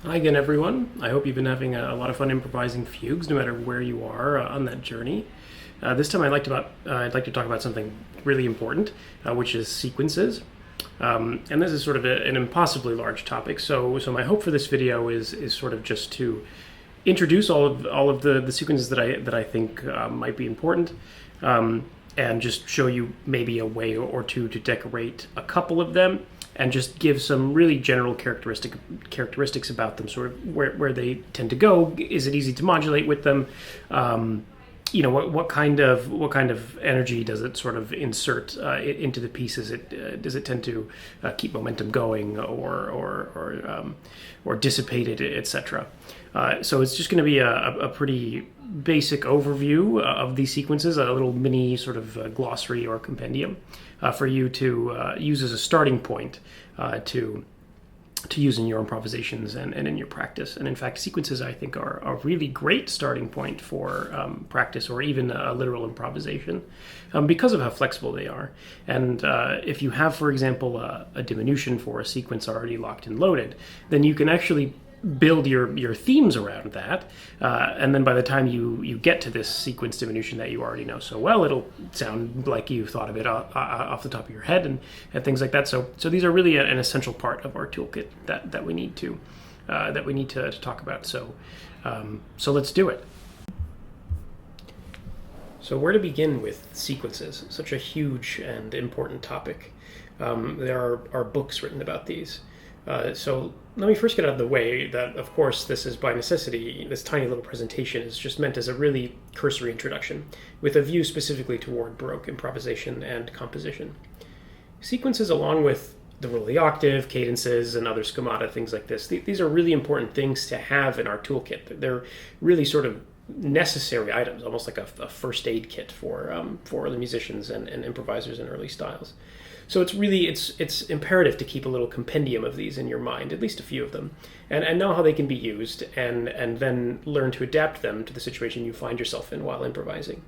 Hi again, everyone. I hope you've been having a lot of fun improvising fugues, no matter where you are on that journey. This time, I'd like to talk about something really important, which is sequences. And this is sort of an impossibly large topic. So my hope for this video is sort of just to introduce all of the sequences that I think might be important, and just show you maybe a way or two to decorate a couple of them, and just give some really general characteristics about them, sort of where they tend to go. Is it easy to modulate with them? What kind of energy does it sort of insert into the pieces? Does it tend to keep momentum going or dissipate it, etc. So it's just going to be a pretty basic overview of these sequences, a little mini sort of glossary or compendium for you to use as a starting point to use in your improvisations and in your practice. And in fact, sequences, I think, are a really great starting point for practice or even a literal improvisation, because of how flexible they are. And if you have, for example, a diminution for a sequence already locked and loaded, then you can actually build your themes around that, and then by the time you get to this sequence diminution that you already know so well, it'll sound like you thought of it off the top of your head, and things like that. So these are really an essential part of our toolkit that we need to talk about. So let's do it. So where to begin with sequences? Such a huge and important topic. There are books written about these. So let me first get out of the way that, of course, this is by necessity. This tiny little presentation is just meant as a really cursory introduction, with a view specifically toward Baroque improvisation and composition. Sequences, along with the rule of the octave, cadences, and other schemata, things like this, these are really important things to have in our toolkit. They're really sort of necessary items, almost like a first aid kit for the musicians and improvisers in early styles. So it's imperative to keep a little compendium of these in your mind, at least a few of them, and know how they can be used, and then learn to adapt them to the situation you find yourself in while improvising.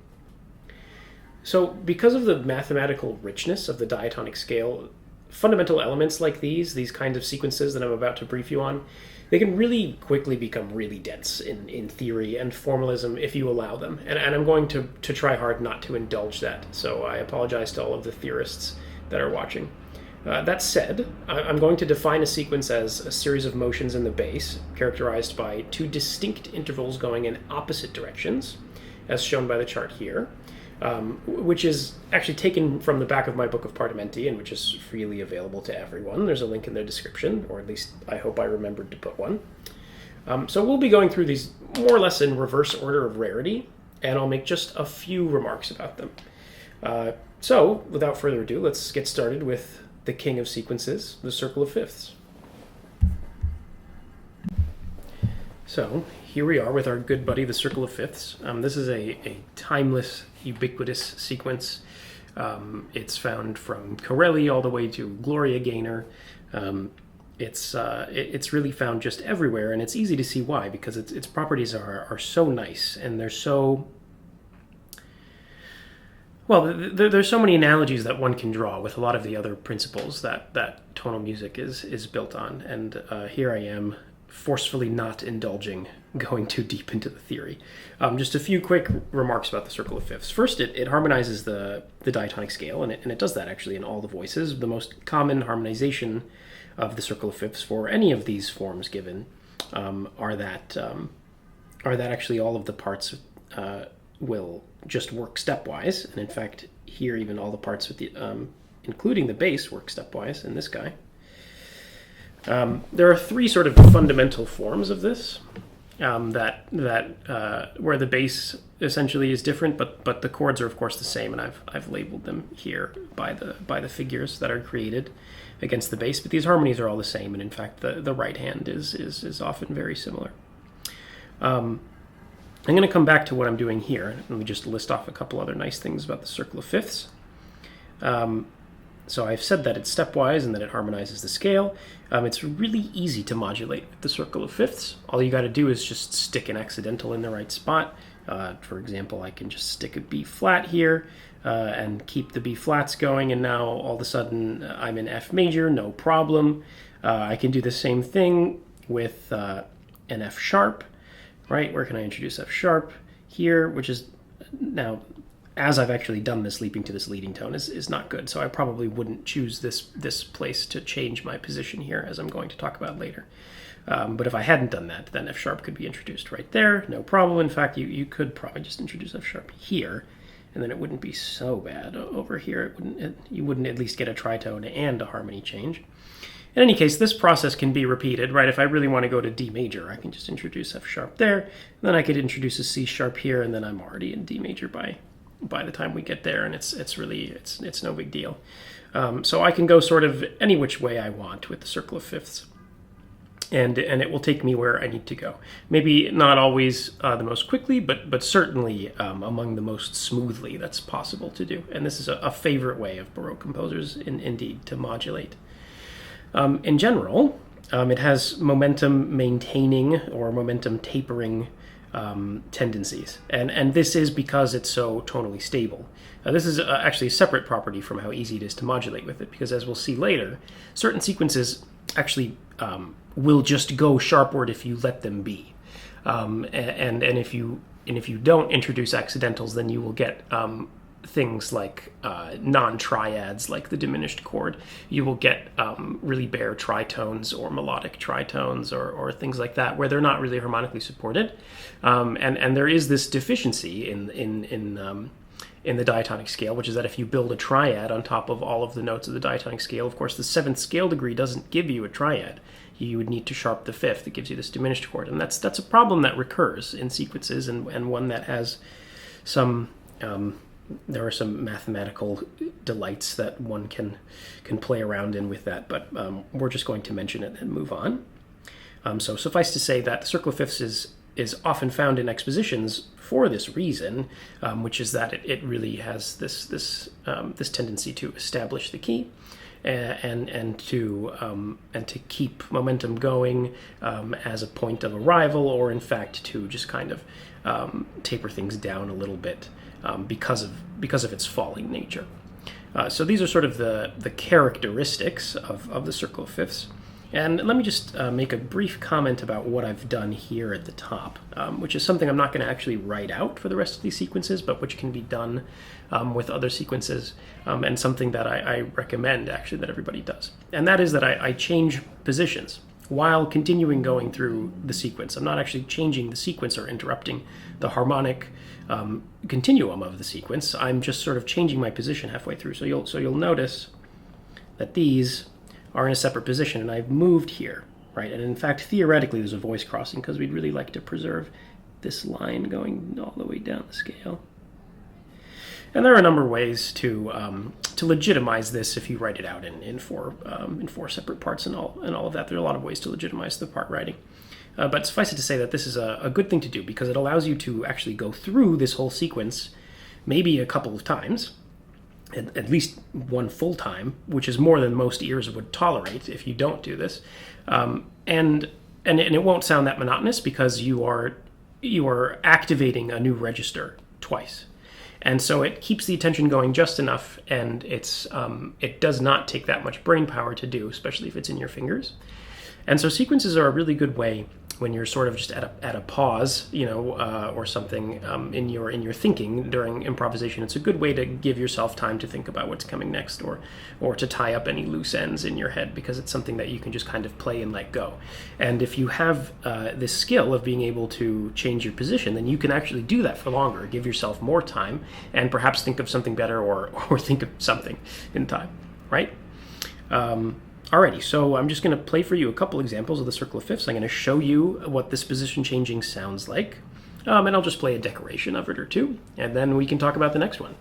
So because of the mathematical richness of the diatonic scale, fundamental elements like these kinds of sequences that I'm about to brief you on, they can really quickly become really dense in theory and formalism if you allow them. And I'm going to try hard not to indulge that. So I apologize to all of the theorists that are watching. That said, I'm going to define a sequence as a series of motions in the bass, characterized by two distinct intervals going in opposite directions, as shown by the chart here, which is actually taken from the back of my book of Partimenti, and which is freely available to everyone. There's a link in the description, or at least I hope I remembered to put one. So we'll be going through these more or less in reverse order of rarity, and I'll make just a few remarks about them. So, without further ado, let's get started with the king of sequences, the circle of fifths. So, here we are with our good buddy, the circle of fifths. This is a timeless, ubiquitous sequence. It's found from Corelli all the way to Gloria Gaynor. It's really found just everywhere, and it's easy to see why, because its properties are so nice, and they're so... Well, there's so many analogies that one can draw with a lot of the other principles that tonal music is built on. And here I am, forcefully not indulging, going too deep into the theory. Just a few quick remarks about the circle of fifths. First, it harmonizes the diatonic scale, and it does that actually in all the voices. The most common harmonization of the circle of fifths for any of these forms given are that actually all of the parts will just work stepwise, and in fact here even all the parts with the including the bass work stepwise in this guy. There are three sort of fundamental forms of this where the bass essentially is different, but the chords are of course the same, and I've labeled them here by the figures that are created against the bass. But these harmonies are all the same, and in fact the right hand is often very similar. I'm going to come back to what I'm doing here. Let me just list off a couple other nice things about the circle of fifths. So I've said that it's stepwise and that it harmonizes the scale. It's really easy to modulate with the circle of fifths. All you got to do is just stick an accidental in the right spot. For example, I can just stick a B flat here and keep the B flats going, and now all of a sudden I'm in F major, no problem. I can do the same thing with an F sharp, right? Where can I introduce F sharp? Here, which is now, as I've actually done this, leaping to this leading tone is not good. So I probably wouldn't choose this place to change my position here, as I'm going to talk about later. But if I hadn't done that, then F sharp could be introduced right there, no problem. In fact, you could probably just introduce F sharp here, and then it wouldn't be so bad over here. You wouldn't at least get a tritone and a harmony change. In any case, this process can be repeated, right? If I really want to go to D major, I can just introduce F sharp there, and then I could introduce a C sharp here, and then I'm already in D major by the time we get there, and it's no big deal. So I can go sort of any which way I want with the circle of fifths. And it will take me where I need to go. Maybe not always the most quickly, but certainly among the most smoothly that's possible to do. And this is a favorite way of Baroque composers, indeed, to modulate. In general, it has momentum maintaining or momentum tapering tendencies. And this is because it's so tonally stable. This is actually a separate property from how easy it is to modulate with it, because as we'll see later, certain sequences actually will just go sharpward if you let them be, and if you don't introduce accidentals, then you will get things like non-triads, like the diminished chord. You will get really bare tritones or melodic tritones or things like that, where they're not really harmonically supported, and there is this deficiency in the diatonic scale, which is that if you build a triad on top of all of the notes of the diatonic scale, of course, the seventh scale degree doesn't give you a triad. You would need to sharp the fifth. It gives you this diminished chord, and that's a problem that recurs in sequences, and one that has some. There are some mathematical delights that one can play around in with that, but we're just going to mention it and move on. So suffice to say that the circle of fifths is often found in expositions for this reason, which is that it really has this tendency to establish the key and to keep momentum going as a point of arrival, or in fact to just kind of taper things down a little bit because of its falling nature. So these are sort of the characteristics of the circle of fifths. And let me just make a brief comment about what I've done here at the top, which is something I'm not going to actually write out for the rest of these sequences, but which can be done with other sequences, and something that I recommend, actually, that everybody does. And that is that I change positions while continuing going through the sequence. I'm not actually changing the sequence or interrupting the harmonic continuum of the sequence. I'm just sort of changing my position halfway through. So you'll notice that these are in a separate position, and I've moved here, right? And in fact, theoretically, there's a voice crossing, because we'd really like to preserve this line going all the way down the scale. And there are a number of ways to legitimize this if you write it out in four separate parts and all of that. There are a lot of ways to legitimize the part writing. But suffice it to say that this is a good thing to do, because it allows you to actually go through this whole sequence maybe a couple of times, at least one full time, which is more than most ears would tolerate if you don't do this, and it won't sound that monotonous, because you are activating a new register twice, and so it keeps the attention going just enough, and it does not take that much brain power to do, especially if it's in your fingers. And so sequences are a really good way when you're sort of just at a pause, or something in your thinking during improvisation. It's a good way to give yourself time to think about what's coming next, or to tie up any loose ends in your head, because it's something that you can just kind of play and let go. And if you have this skill of being able to change your position, then you can actually do that for longer, give yourself more time, and perhaps think of something better, or think of something in time, right? Alrighty, so I'm just going to play for you a couple examples of the circle of fifths. I'm going to show you what this position changing sounds like, and I'll just play a decoration of it or two, and then we can talk about the next one.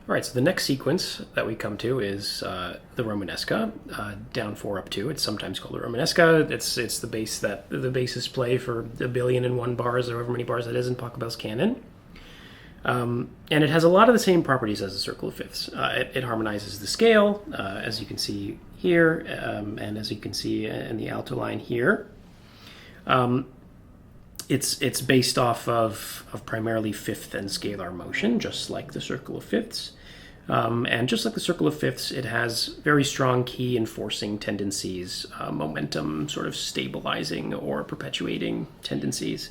All right, so the next sequence that we come to is the Romanesca, down 4 up 2. It's sometimes called the Romanesca. It's the bass that the bassists play for 1,000,001 bars, or however many bars that is in Pachelbel's canon. And it has a lot of the same properties as the circle of fifths. It harmonizes the scale, as you can see here, and as you can see in the alto line here. It's based off of primarily fifth and scalar motion, just like the circle of fifths. And just like the circle of fifths, it has very strong key enforcing tendencies, momentum sort of stabilizing or perpetuating tendencies.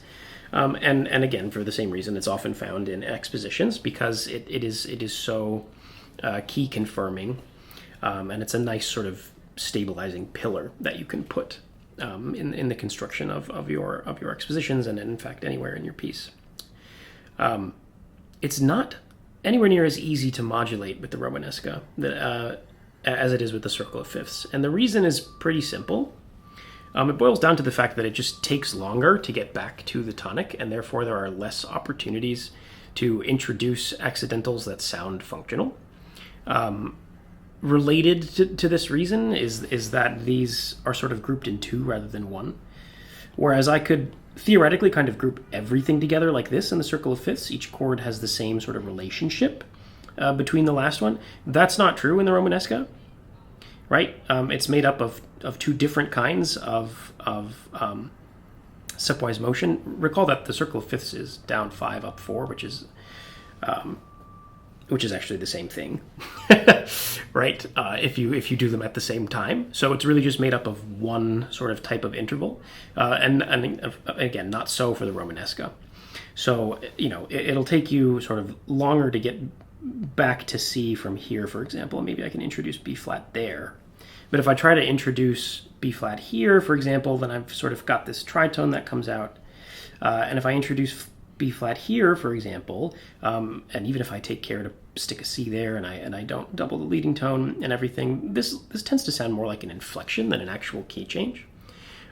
And again, for the same reason, it's often found in expositions because it is so key confirming, and it's a nice sort of stabilizing pillar that you can put in the construction of your expositions, and in fact anywhere in your piece. It's not anywhere near as easy to modulate with the Romanesca as it is with the circle of fifths, and the reason is pretty simple. It boils down to the fact that it just takes longer to get back to the tonic, and therefore there are less opportunities to introduce accidentals that sound functional. Related to this reason is that these are sort of grouped in 2 rather than 1. Whereas I could theoretically kind of group everything together like this in the circle of fifths. Each chord has the same sort of relationship between the last one. That's not true in the Romanesca, right? It's made up of 2 different kinds of stepwise motion. Recall that the circle of fifths is down 5 up 4, which is actually the same thing, right? If you do them at the same time. So it's really just made up of one sort of type of interval. And again, not so for the Romanesca. So, it'll take you sort of longer to get back to C from here, for example. Maybe I can introduce B flat there. But if I try to introduce B flat here, for example, then I've sort of got this tritone that comes out. And if I introduce B flat here, for example, and even if I take care to stick a C there and I don't double the leading tone and everything, this tends to sound more like an inflection than an actual key change.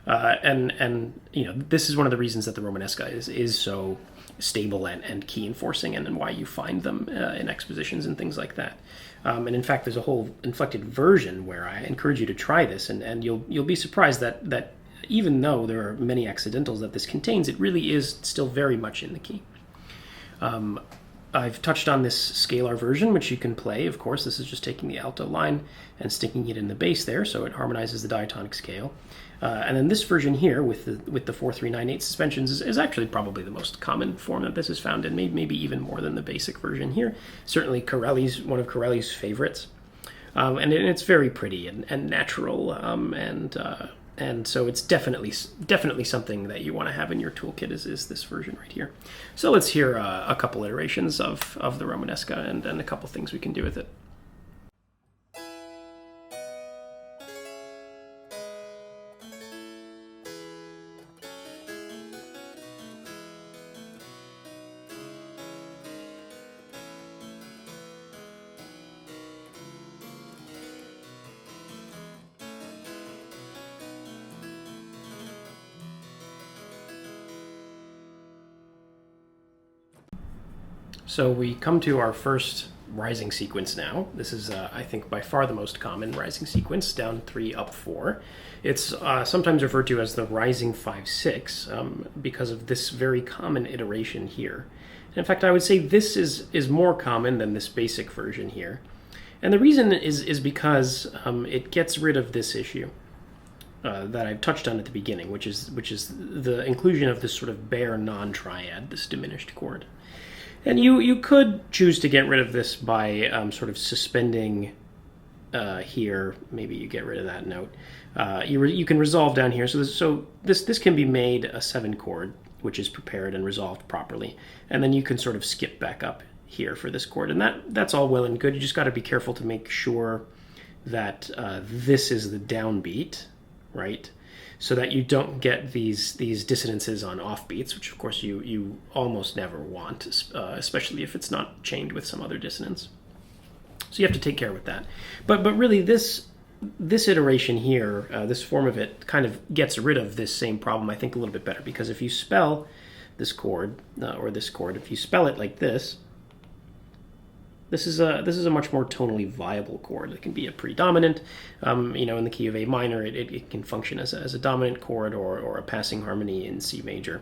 And this is one of the reasons that the Romanesca is so stable and key enforcing, and why you find them in expositions and things like that. And in fact, there's a whole inflected version where I encourage you to try this, and you'll be surprised that even though there are many accidentals that this contains, it really is still very much in the key. I've touched on this scalar version, which you can play. Of course, this is just taking the alto line and sticking it in the bass there, so it harmonizes the diatonic scale. And then this version here with the 4-3-9-8 suspensions is actually probably the most common form that this is found in, maybe even more than the basic version here. Certainly one of Corelli's favorites. And it's very pretty and natural, and so it's definitely something that you want to have in your toolkit is this version right here. So let's hear a couple iterations of the Romanesca and a couple things we can do with it. So we come to our first rising sequence now. This is, I think, by far the most common rising sequence, down 3, up 4. It's sometimes referred to as the rising 5-6 because of this very common iteration here. In fact, I would say this is more common than this basic version here. And the reason is because it gets rid of this issue that I've touched on at the beginning, which is the inclusion of this sort of bare non-triad, this diminished chord. And you could choose to get rid of this by sort of suspending here. Maybe you get rid of that note. You can resolve down here. So this can be made a 7 chord, which is prepared and resolved properly. And then you can sort of skip back up here for this chord. And that's all well and good. You just got to be careful to make sure that this is the downbeat, right? So that you don't get these dissonances on offbeats, which of course you almost never want, especially if it's not chained with some other dissonance. So you have to take care with that. But really this iteration here, this form of it, kind of gets rid of this same problem, I think, a little bit better, because if you spell this chord, or this chord, if you spell it like this, This is a much more tonally viable chord. It can be a predominant, in the key of A minor. It can function as a dominant chord or a passing harmony in C major,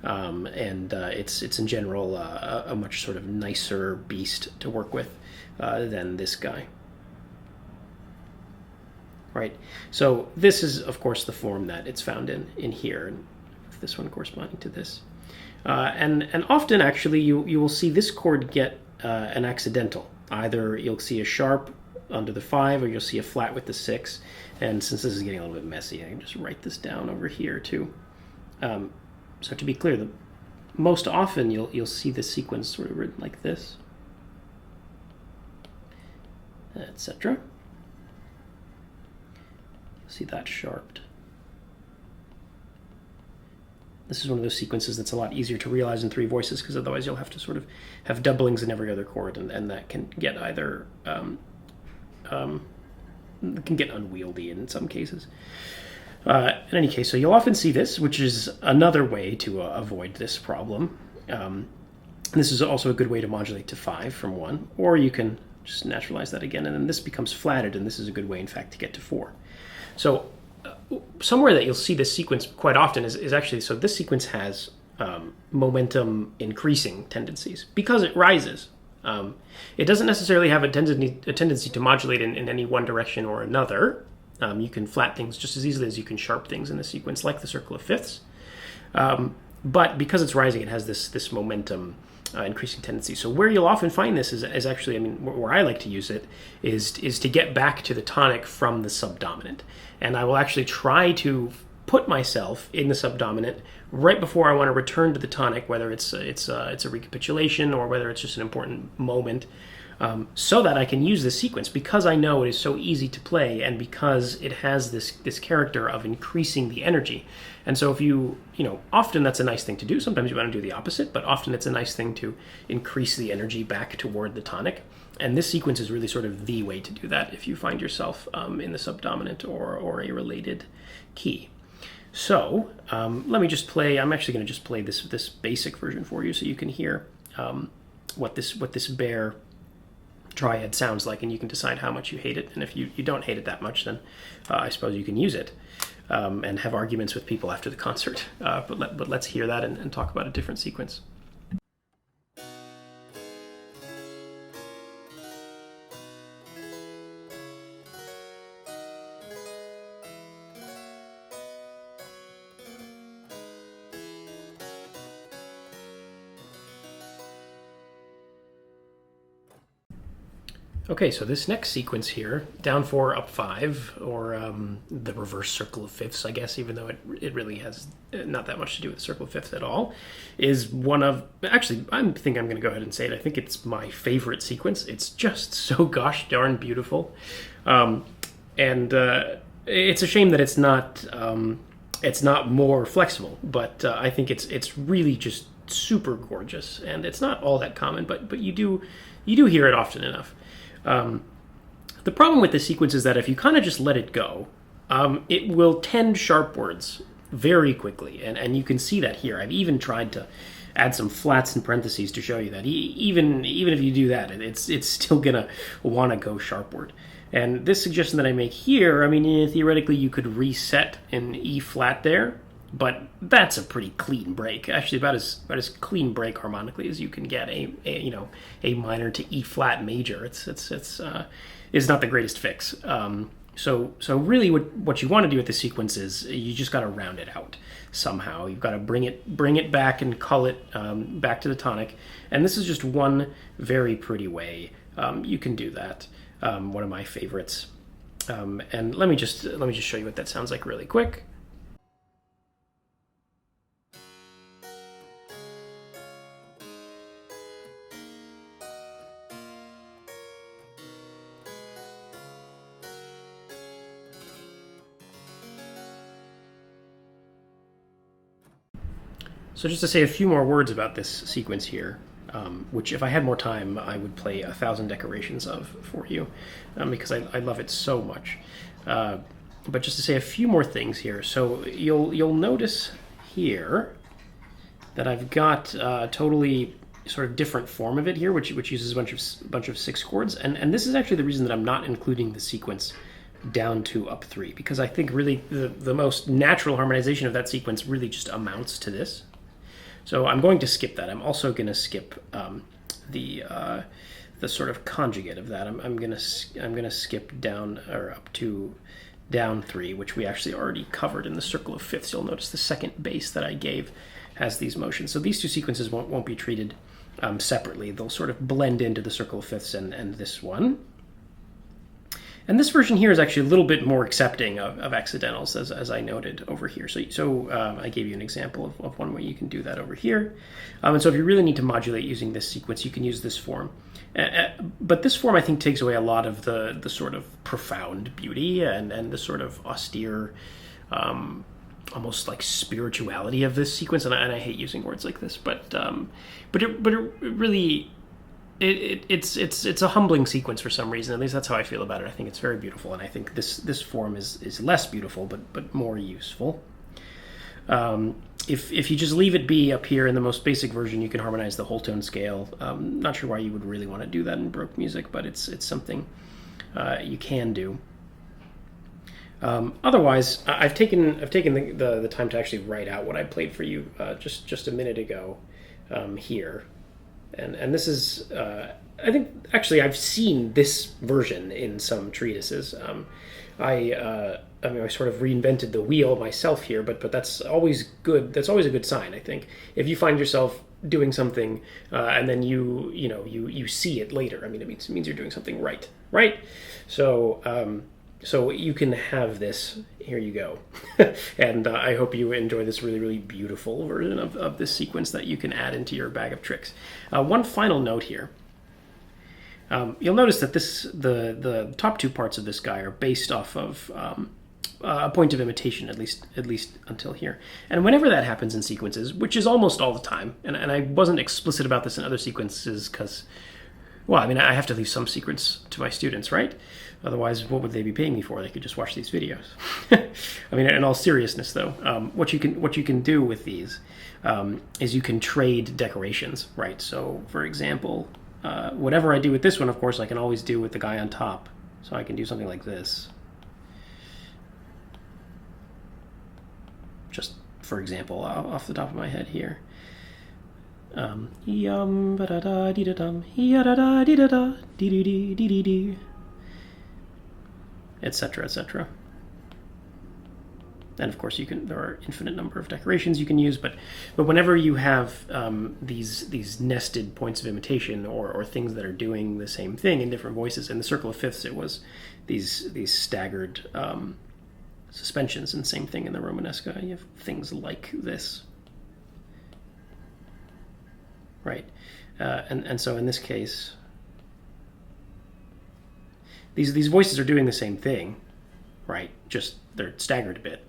and it's in general a much sort of nicer beast to work with than this guy. Right. So this is, of course, the form that it's found in here, and this one corresponding to this. And often, actually, you will see this chord get an accidental. Either you'll see a sharp under the 5, or you'll see a flat with the 6. And since this is getting a little bit messy, I can just write this down over here too. So to be clear, most often you'll see the sequence sort of written like this, etc. See that sharped. This is one of those sequences that's a lot easier to realize in 3 voices, because otherwise you'll have to sort of have doublings in every other chord, and that can get either can get unwieldy in some cases. In any case, so you'll often see this, which is another way to avoid this problem. This is also a good way to modulate to 5 from 1, or you can just naturalize that again, and then this becomes flatted, and this is a good way, in fact, to get to 4. So somewhere that you'll see this sequence quite often is actually, so this sequence has momentum increasing tendencies because it rises. It doesn't necessarily have a tendency to modulate in any one direction or another. You can flat things just as easily as you can sharp things in the sequence, like the circle of fifths. But because it's rising, it has this momentum increasing tendency. So where you'll often find this is actually, where I like to use it is to get back to the tonic from the subdominant. And I will actually try to put myself in the subdominant right before I want to return to the tonic, whether it's a recapitulation or whether it's just an important moment, so that I can use this sequence, because I know it is so easy to play, and because it has this character of increasing the energy. And so if often that's a nice thing to do. Sometimes you want to do the opposite, but often it's a nice thing to increase the energy back toward the tonic. And this sequence is really sort of the way to do that if you find yourself in the subdominant or a related key. So let me just play. I'm actually going to just play this basic version for you, so you can hear what this bare triad sounds like, and you can decide how much you hate it. And if you don't hate it that much, then I suppose you can use it and have arguments with people after the concert. But let's hear that and talk about a different sequence. Okay, so this next sequence here, down 4, up 5, or the reverse circle of fifths, I guess, even though it really has not that much to do with the circle of fifths at all, is one of, actually, I think I'm going to go ahead and say it. I think it's my favorite sequence. It's just so gosh darn beautiful. And it's a shame that it's not more flexible, but I think it's really just super gorgeous, and it's not all that common, but you do hear it often enough. The problem with this sequence is that if you kind of just let it go, it will tend sharpwards very quickly, and you can see that here. I've even tried to add some flats in parentheses to show you that even if you do that, it's still gonna want to go sharpward. And this suggestion that I make here, theoretically you could reset an E flat there, but that's a pretty clean break. Actually, about as clean break harmonically as you can get. A minor to E flat major. It's not the greatest fix. So really, what you want to do with this sequence is you just got to round it out somehow. You've got to bring it back and cull it back to the tonic. And this is just one very pretty way you can do that. One of my favorites. And let me just show you what that sounds like really quick. So just to say a few more words about this sequence here, which if I had more time, I would play 1,000 decorations of for you, because I love it so much. But just to say a few more things here. So you'll notice here that I've got totally sort of different form of it here, which uses a bunch of 6 chords, and this is actually the reason that I'm not including the sequence down to up 3, because I think really the most natural harmonization of that sequence really just amounts to this. So I'm going to skip that. I'm also going to skip the sort of conjugate of that. I'm gonna skip down or up to down 3, which we actually already covered in the circle of fifths. You'll notice the second bass that I gave has these motions. So these two sequences won't be treated separately. They'll sort of blend into the circle of fifths and this one. And this version here is actually a little bit more accepting of accidentals, as I noted over here. So I gave you an example of one way you can do that over here. And so if you really need to modulate using this sequence, you can use this form. But this form, I think, takes away a lot of the sort of profound beauty and the sort of austere, almost like spirituality of this sequence. And I hate using words like this, but it really... It's a humbling sequence for some reason. At least that's how I feel about it. I think it's very beautiful, and I think this form is less beautiful, but more useful. If you just leave it be up here in the most basic version, you can harmonize the whole tone scale. Not sure why you would really want to do that in Baroque music, but it's something you can do. Otherwise, I've taken the time to actually write out what I played for you just a minute ago here. And this is, I think, actually, I've seen this version in some treatises. I sort of reinvented the wheel myself here, but that's always good. That's always a good sign, I think. If you find yourself doing something and then you see it later, I mean, it means you're doing something right? So you can have this. Here you go. And I hope you enjoy this really, really beautiful version of this sequence that you can add into your bag of tricks. One final note here. You'll notice that the top two parts of this guy are based off of a point of imitation, at least until here. And whenever that happens in sequences, which is almost all the time, and I wasn't explicit about this in other sequences because, well, I mean, I have to leave some secrets to my students, right? Otherwise, what would they be paying me for? They could just watch these videos. I mean, in all seriousness, though, what you can do with these is you can trade decorations, right? So, for example, whatever I do with this one, of course, I can always do with the guy on top. So I can do something like this. Just, for example, off the top of my head here. Yum ba da da dee da dum, ya da da dee da da dee dee dee dee dee dee, etc., etc. And of course, there are infinite number of decorations you can use, but whenever you have these nested points of imitation or things that are doing the same thing in different voices, in the circle of fifths, it was these staggered suspensions, and same thing in the Romanesca. You have things like this, right? And so in this case, these voices are doing the same thing, right? Just they're staggered a bit.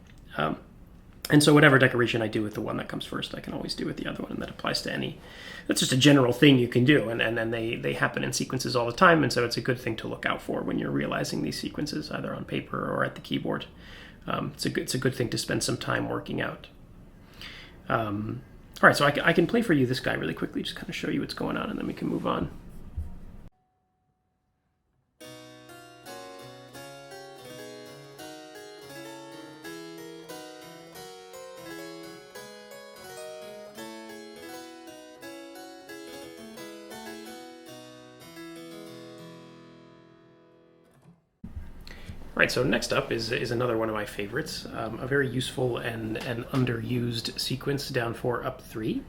And so whatever decoration I do with the one that comes first, I can always do with the other one, and that applies to any. That's just a general thing you can do, and then they happen in sequences all the time, and so it's a good thing to look out for when you're realizing these sequences, either on paper or at the keyboard. It's a good thing to spend some time working out. All right, so I can play for you this guy really quickly, just kind of show you what's going on, and then we can move on. All right, so next up is another one of my favorites, a very useful and underused sequence down 4 up 3.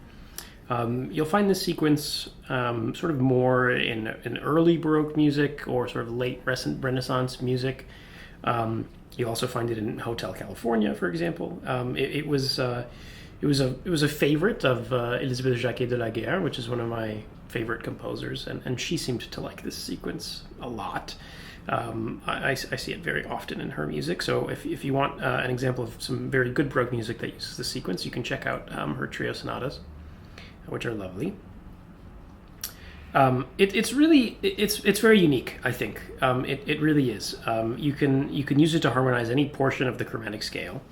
You'll find this sequence sort of more in early Baroque music or sort of late Renaissance music. You'll also find it in Hotel California, for example. It was a favorite of Elisabeth Jacquet de la Guerre, which is one of my favorite composers, and she seemed to like this sequence a lot. I see it very often in her music, so if you want an example of some very good Baroque music that uses the sequence, you can check out her trio sonatas, which are lovely. It's very unique, I think. It really is. You can use it to harmonize any portion of the chromatic scale.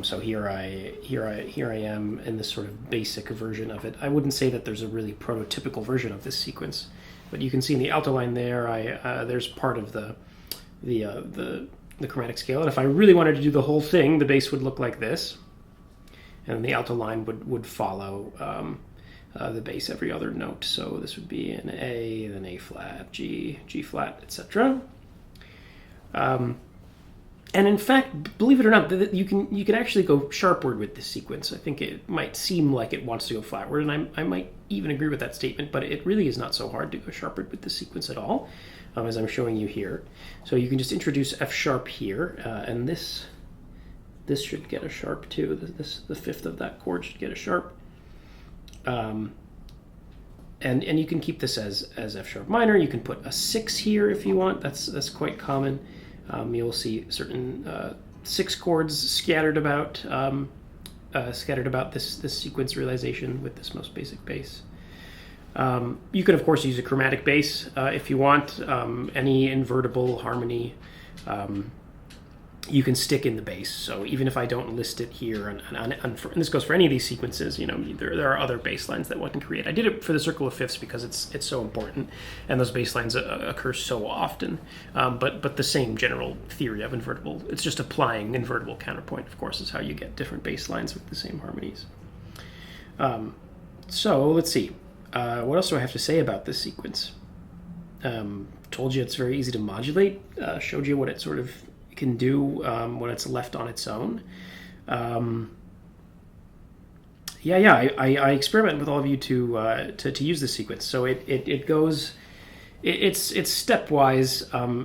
So here I am in this sort of basic version of it. I wouldn't say that there's a really prototypical version of this sequence, but you can see in the alto line there, there's part of the chromatic scale. And if I really wanted to do the whole thing, the bass would look like this, and the alto line would follow the bass every other note. So this would be an A, then A flat, G, G flat, etc. And in fact, believe it or not, you can actually go sharpward with this sequence. I think it might seem like it wants to go flatward, and I might even agree with that statement, but it really is not so hard to go sharpward with this sequence at all, as I'm showing you here. So you can just introduce F sharp here, and this should get a sharp too. The fifth of that chord should get a sharp. And you can keep this as F sharp minor. You can put a 6 here if you want. That's quite common. You'll see certain 6 chords scattered about this sequence realization with this most basic bass. You can of course use a chromatic bass if you want. Any invertible harmony you can stick in the bass. So even if I don't list it here, and this goes for any of these sequences, there are other bass lines that one can create. I did it for the circle of fifths because it's so important, and those bass lines occur so often. But the same general theory of invertible, it's just applying invertible counterpoint, of course, is how you get different bass lines with the same harmonies. So let's see. What else do I have to say about this sequence? Told you it's very easy to modulate. Showed you what it sort of can do when it's left on its own. I experiment with all of you to use this sequence. So it goes, it's stepwise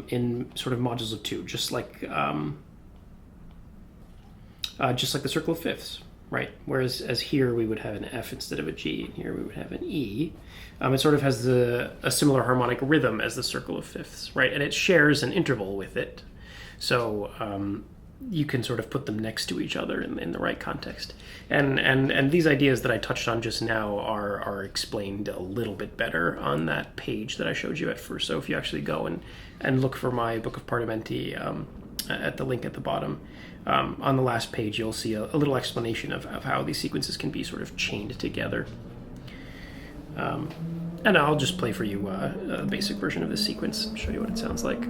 in sort of modules of 2, just like the circle of fifths, right? Whereas here we would have an F instead of a G, and here we would have an E. It sort of has a similar harmonic rhythm as the circle of fifths, right? And it shares an interval with it. So you can sort of put them next to each other in the right context. And these ideas that I touched on just now are explained a little bit better on that page that I showed you at first. So if you actually go and look for my Book of Partimenti at the link at the bottom, on the last page you'll see a little explanation of how these sequences can be sort of chained together. And I'll just play for you a basic version of this sequence, show you what it sounds like.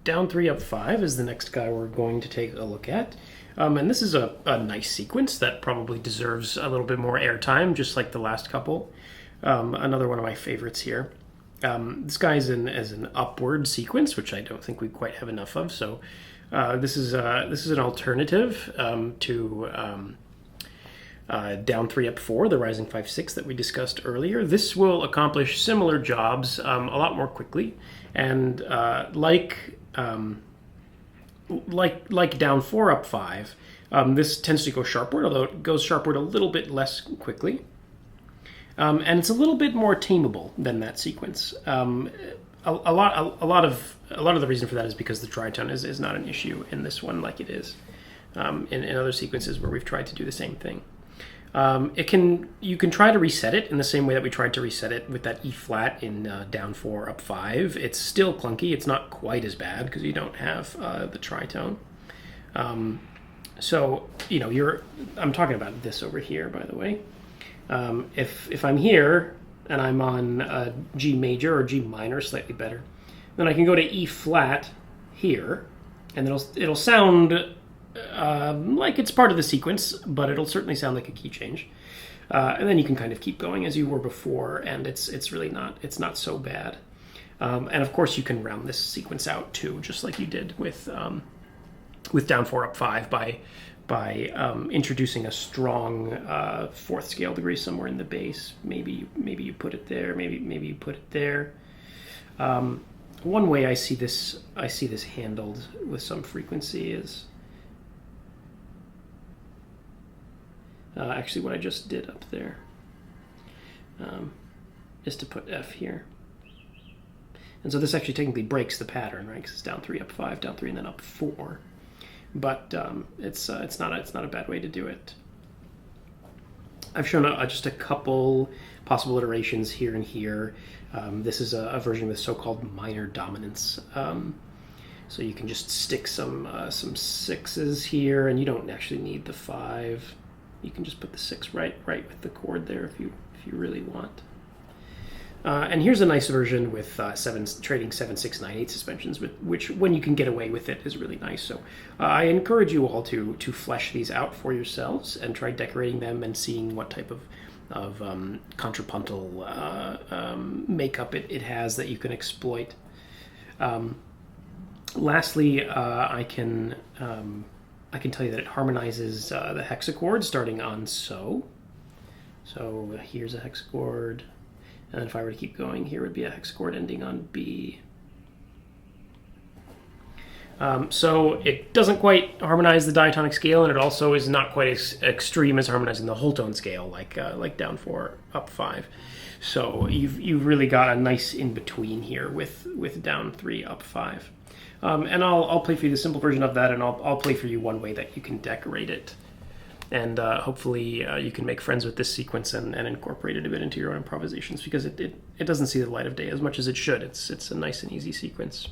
Down 3 up 5 is the next guy we're going to take a look at. And this is a nice sequence that probably deserves a little bit more airtime, just like the last couple. Another one of my favorites here. This guy is an upward sequence, which I don't think we quite have enough of. So this is an alternative to down 3 up 4, the rising 5/6 that we discussed earlier. This will accomplish similar jobs a lot more quickly, and like down 4 up 5, this tends to go sharpward, although it goes sharpward a little bit less quickly. And it's a little bit more tameable than that sequence. A lot of the reason for that is because the tritone is not an issue in this one like it is in other sequences where we've tried to do the same thing. You can try to reset it in the same way that we tried to reset it with that E flat in down 4 up 5. It's still clunky. It's not quite as bad because you don't have the tritone. So I'm talking about this over here, by the way. If I'm here and I'm on G major or G minor, slightly better, then I can go to E flat here, and it'll sound like it's part of the sequence, but it'll certainly sound like a key change. And then you can kind of keep going as you were before, and it's really not so bad. And of course you can round this sequence out too, just like you did with down 4 up 5 by introducing a strong fourth scale degree somewhere in the bass. Maybe you put it there. Maybe you put it there. One way I see this handled with some frequency is actually what I just did up there is to put F here. And so this actually technically breaks the pattern, right? Because it's down 3, up 5, down 3, and then up 4. But it's not a bad way to do it. I've shown just a couple possible iterations here and here. This is a version with so-called minor dominance. So you can just stick some 6s here, and you don't actually need the 5. You can just put the 6 right with the chord there if you really want. And here's a nice version with trading 7, 6, 9, 8 suspensions, which when you can get away with it is really nice. So I encourage you all to flesh these out for yourselves and try decorating them and seeing what type of contrapuntal makeup it has that you can exploit. Lastly, I can tell you that it harmonizes the hexachord starting on so. So here's a hexachord. And then if I were to keep going, here would be a hexachord ending on B. So it doesn't quite harmonize the diatonic scale, and it also is not quite as extreme as harmonizing the whole tone scale, like down 4, up 5. So you've really got a nice in between here with down 3, up 5. And I'll play for you the simple version of that, and I'll play for you one way that you can decorate it. And hopefully you can make friends with this sequence and incorporate it a bit into your own improvisations, because it doesn't see the light of day as much as it should. It's a nice and easy sequence.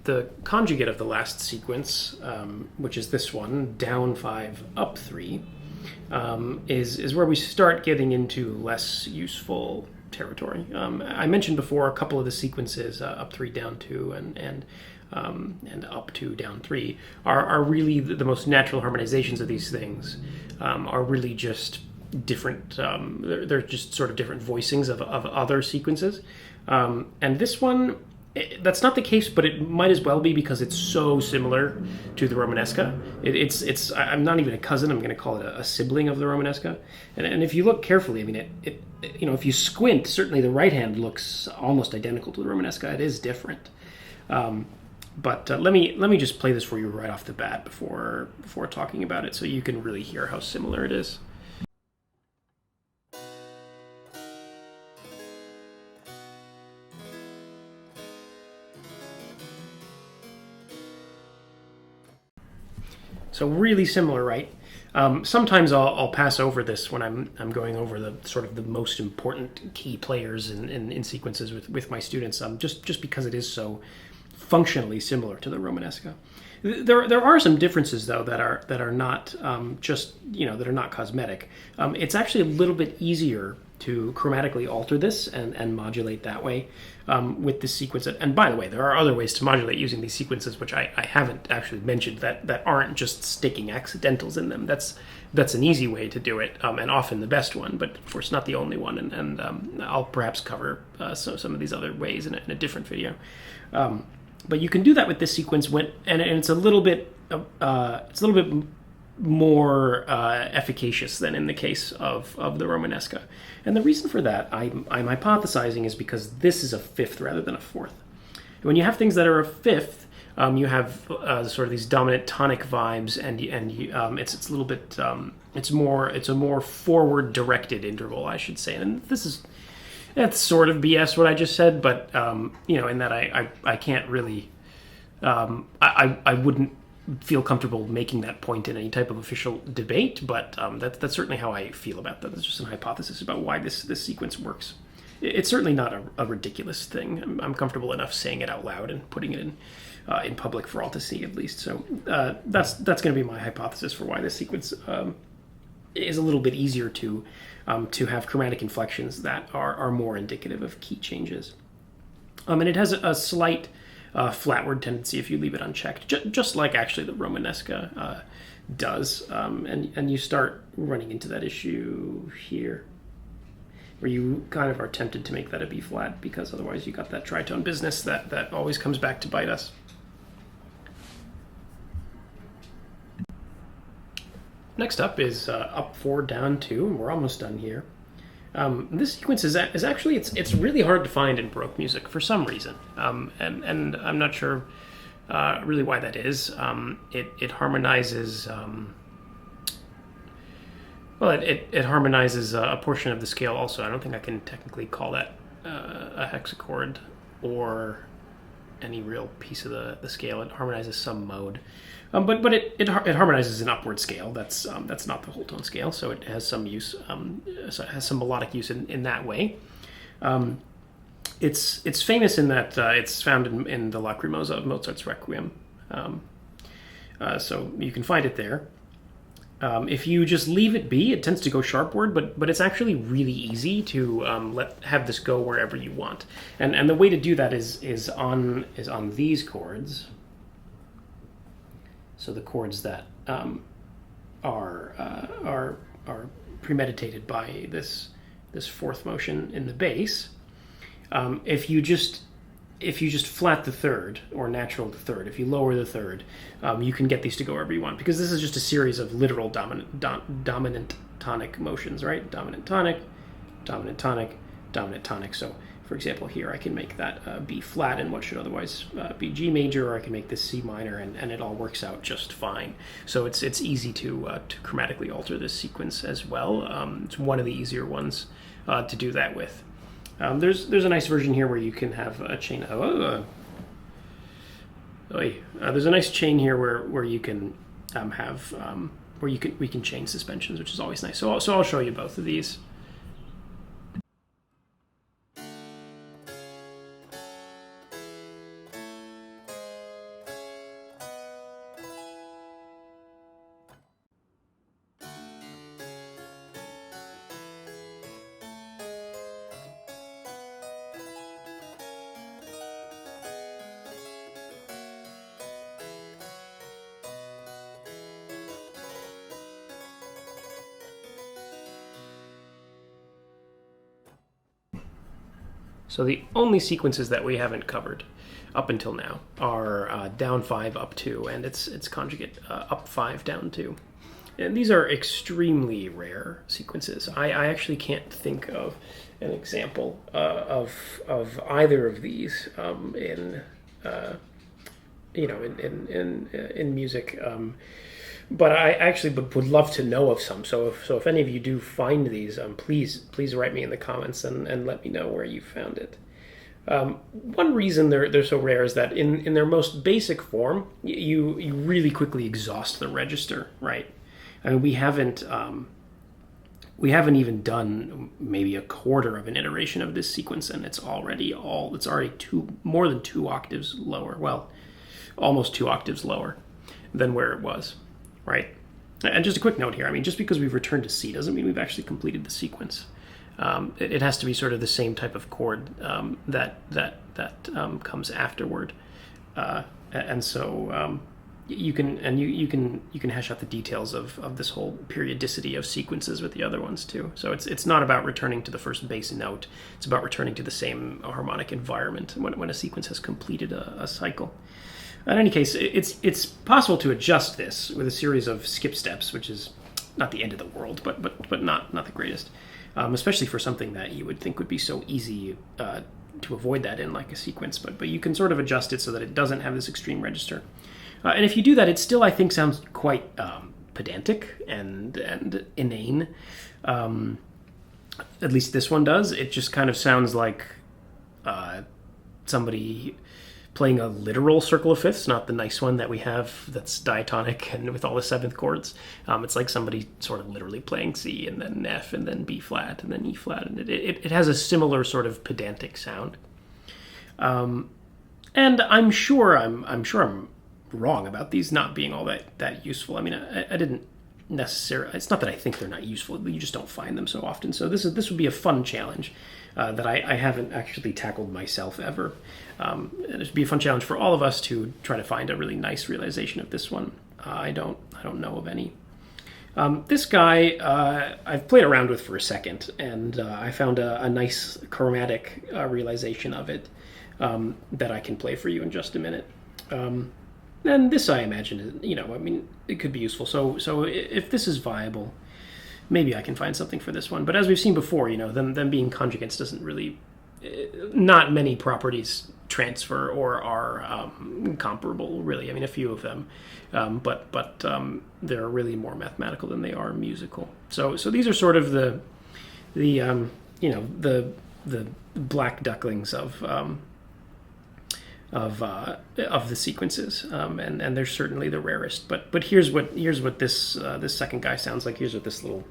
The conjugate of the last sequence, which is this one, down 5, up 3, is where we start getting into less useful territory. I mentioned before a couple of the sequences, up 3, down 2, and up 2, down 3, are really the most natural harmonizations of these things, are really just different, they're just sort of different voicings of other sequences. And this one, that's not the case, but it might as well be because it's so similar to the Romanesca. It's I'm not even a cousin. I'm going to call it a sibling of the Romanesca. And if you look carefully, I mean, if you squint, certainly the right hand looks almost identical to the Romanesca. It is different. But let me just play this for you right off the bat before talking about it, so you can really hear how similar it is. So really similar, right? Sometimes I'll pass over this when I'm going over the sort of the most important key players in sequences with my students, just because it is so functionally similar to the Romanesca. There are some differences though that are not just that are not cosmetic. It's actually a little bit easier to chromatically alter this and modulate that way with this sequence. And by the way, there are other ways to modulate using these sequences, which I haven't actually mentioned, that aren't just sticking accidentals in them. That's an easy way to do it, and often the best one, but of course not the only one. And I'll perhaps cover some of these other ways in a different video. But you can do that with this sequence and it's a little bit more efficacious than in the case of the Romanesca. And the reason for that, I'm hypothesizing, is because this is a fifth rather than a fourth. When you have things that are a fifth, you have sort of these dominant tonic vibes, and it's a little bit it's a more forward directed interval, I should say. And that's sort of BS what I just said, but in that I can't really I wouldn't feel comfortable making that point in any type of official debate, but that's certainly how I feel about that. It's just an hypothesis about why this sequence works. It's certainly not a ridiculous thing. I'm comfortable enough saying it out loud and putting it in public for all to see, at least. So that's going to be my hypothesis for why this sequence is a little bit easier to have chromatic inflections that are more indicative of key changes. And it has a slight flatward tendency if you leave it unchecked, just like actually the Romanesca does. And you start running into that issue here, where you kind of are tempted to make that a B flat, because otherwise you got that tritone business that always comes back to bite us. Next up is up 4, down 2, and we're almost done here. This sequence is actually, it's really hard to find in Baroque music for some reason, and I'm not sure really why that is. It harmonizes, it harmonizes a portion of the scale also. I don't think I can technically call that a hexachord or any real piece of the scale. It harmonizes some mode. But it harmonizes an upward scale. That's not the whole tone scale, so it has some use. So it has some melodic use in that way. It's famous in that it's found in the Lacrimosa of Mozart's Requiem. So you can find it there. If you just leave it be, it tends to go sharpward, but it's actually really easy to have this go wherever you want. And the way to do that is on these chords. So the chords that are premeditated by this fourth motion in the bass. If you just flat the third or natural the third, if you lower the third, you can get these to go wherever you want, because this is just a series of literal dominant tonic motions, right? Dominant tonic, dominant tonic, dominant tonic. So, for example, here I can make that B flat in what should otherwise be G major, or I can make this C minor, and it all works out just fine. So it's easy to chromatically alter this sequence as well. It's one of the easier ones to do that with. There's a nice version here where you can have a chain. There's a nice chain here where you can have we can chain suspensions, which is always nice. So I'll show you both of these. So the only sequences that we haven't covered up until now are down 5, up 2, and its conjugate up 5, down 2. And these are extremely rare sequences. I actually can't think of an example of either of these in music. But I actually would love to know of some. So if any of you do find these, please write me in the comments and let me know where you found it. One reason they're so rare is that in their most basic form, you really quickly exhaust the register, right? I mean, we haven't even done maybe a quarter of an iteration of this sequence, and it's already more than 2 octaves lower. Well, almost 2 octaves lower than where it was. Right, and just a quick note here. I mean, just because we've returned to C doesn't mean we've actually completed the sequence. It has to be sort of the same type of chord that comes afterward, and so you can hash out the details of this whole periodicity of sequences with the other ones too. So it's not about returning to the first bass note. It's about returning to the same harmonic environment when a sequence has completed a cycle. In any case, it's possible to adjust this with a series of skip steps, which is not the end of the world, but not the greatest, especially for something that you would think would be so easy to avoid that in like a sequence. But you can sort of adjust it so that it doesn't have this extreme register. And if you do that, it still, I think, sounds quite pedantic and inane. At least this one does. It just kind of sounds like somebody playing a literal circle of fifths, not the nice one that we have that's diatonic and with all the 7th chords. It's like somebody sort of literally playing C and then F and then B flat and then E flat, and it has a similar sort of pedantic sound. And I'm sure I'm wrong about these not being all that useful. I mean, I didn't necessarily. It's not that I think they're not useful. You just don't find them so often. So this would be a fun challenge. that I haven't actually tackled myself ever. And it'd be a fun challenge for all of us to try to find a really nice realization of this one. I don't know of any. This guy I've played around with for a second, and I found a nice chromatic realization of it that I can play for you in just a minute. And this, I imagine, it could be useful. So if this is viable, maybe I can find something for this one. But as we've seen before, them being conjugates doesn't really, not many properties transfer or are comparable, really. I mean, a few of them, but they're really more mathematical than they are musical. So these are sort of the black ducklings of the sequences, and they're certainly the rarest. But here's what this second guy sounds like. Here's what this little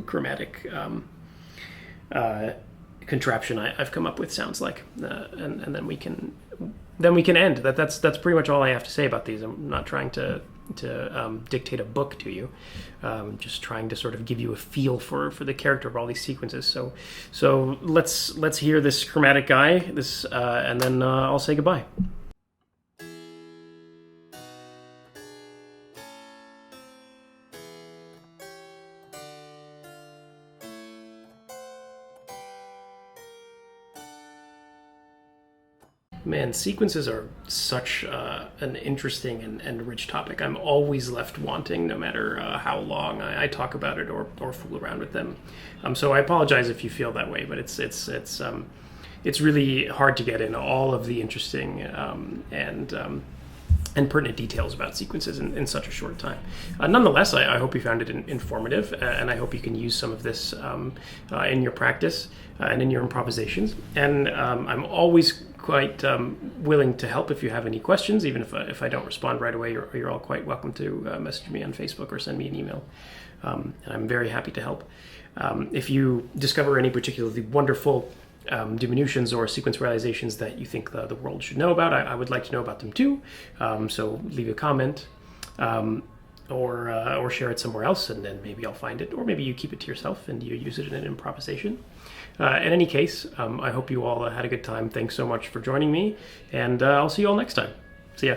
chromatic contraption I've come up with sounds like, and then we can end. That's pretty much all I have to say about these. I'm not trying to dictate a book to you. Just trying to sort of give you a feel for the character of all these sequences. So let's hear this chromatic guy, and then I'll say goodbye. Man, sequences are such an interesting and rich topic. I'm always left wanting, no matter how long I talk about it or fool around with them. So I apologize if you feel that way, but it's really hard to get in all of the interesting and pertinent details about sequences in such a short time. Nonetheless, I hope you found it informative, and I hope you can use some of this in your practice and in your improvisations. And I'm always quite willing to help if you have any questions, even if I don't respond right away. You're all quite welcome to message me on Facebook or send me an email, and I'm very happy to help. If you discover any particularly wonderful diminutions or sequence realizations that you think the world should know about, I would like to know about them too. So leave a comment or share it somewhere else, and then maybe I'll find it, or maybe you keep it to yourself and you use it in an improvisation. In any case, I hope you all had a good time. Thanks so much for joining me, and I'll see you all next time. See ya.